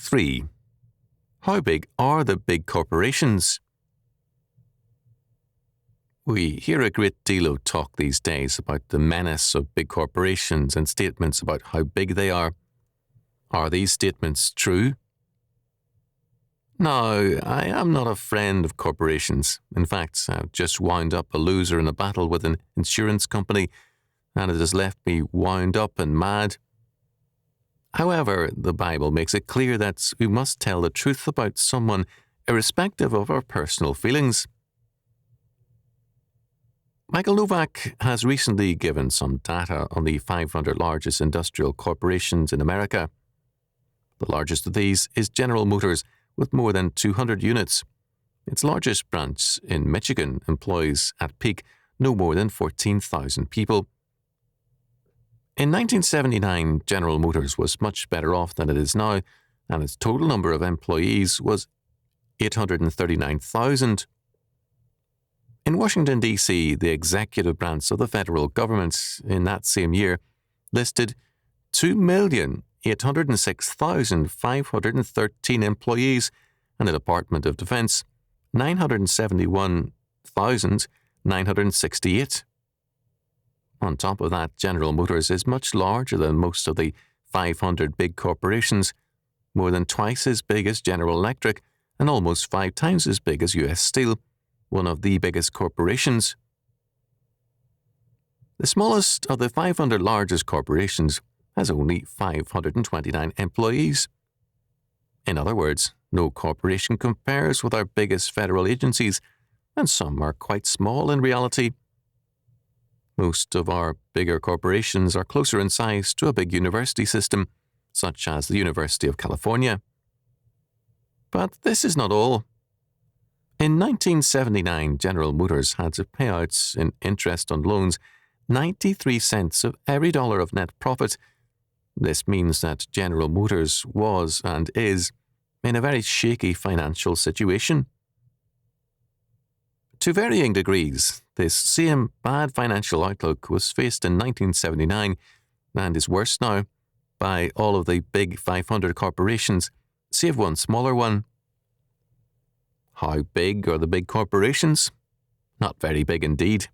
3. How big are the big corporations? We hear a great deal of talk these days about the menace of big corporations and statements about how big they are. Are these statements true? No, I am not a friend of corporations. In fact, I've just wound up a loser in a battle with an insurance company, and it has left me wound up and mad. However, the Bible makes it clear that we must tell the truth about someone irrespective of our personal feelings. Michael Novak has recently given some data on the 500 largest industrial corporations in America. The largest of these is General Motors, with more than 200 units. Its largest branch in Michigan employs, at peak, no more than 14,000 people. In 1979, General Motors was much better off than it is now, and its total number of employees was 839,000. In Washington, D.C., the executive branch of the federal government in that same year listed 2,806,513 employees, and the Department of Defense 971,968. On top of that, General Motors is much larger than most of the 500 big corporations, more than twice as big as General Electric and almost 5 times as big as U.S. Steel, one of the biggest corporations. The smallest of the 500 largest corporations has only 529 employees. In other words, no corporation compares with our biggest federal agencies, and some are quite small in reality. Most of our bigger corporations are closer in size to a big university system, such as the University of California. But this is not all. In 1979, General Motors had to pay out in interest on loans 93 cents of every dollar of net profit. This means that General Motors was and is in a very shaky financial situation. To varying degrees, this same bad financial outlook was faced in 1979 and is worse now by all of the big 500 corporations, save one smaller one. How big are the big corporations? Not very big indeed.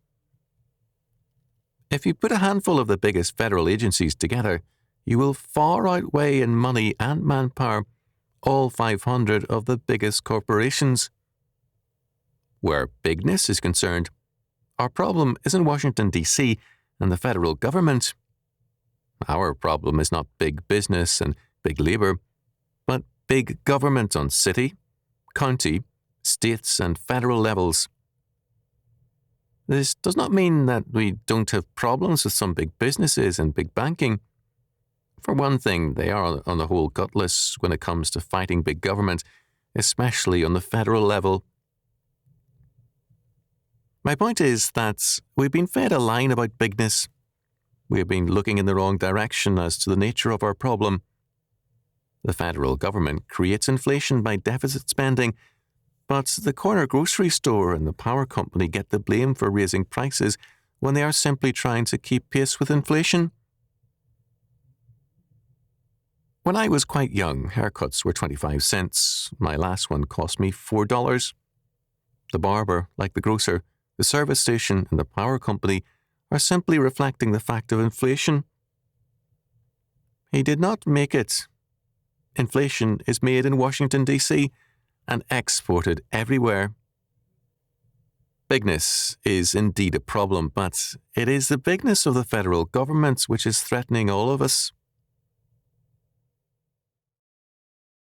If you put a handful of the biggest federal agencies together, you will far outweigh in money and manpower all 500 of the biggest corporations. Where bigness is concerned, our problem isn't Washington, D.C. and the federal government. Our problem is not big business and big labor, but big government on city, county, states and federal levels. This does not mean that we don't have problems with some big businesses and big banking. For one thing, they are on the whole gutless when it comes to fighting big government, especially on the federal level. My point is that we've been fed a line about bigness. We have been looking in the wrong direction as to the nature of our problem. The federal government creates inflation by deficit spending, but the corner grocery store and the power company get the blame for raising prices when they are simply trying to keep pace with inflation. When I was quite young, haircuts were 25 cents. My last one cost me $4. The barber, like the grocer, the service station, and the power company are simply reflecting the fact of inflation. He did not make it. Inflation is made in Washington, D.C., and exported everywhere. Bigness is indeed a problem, but it is the bigness of the federal government which is threatening all of us.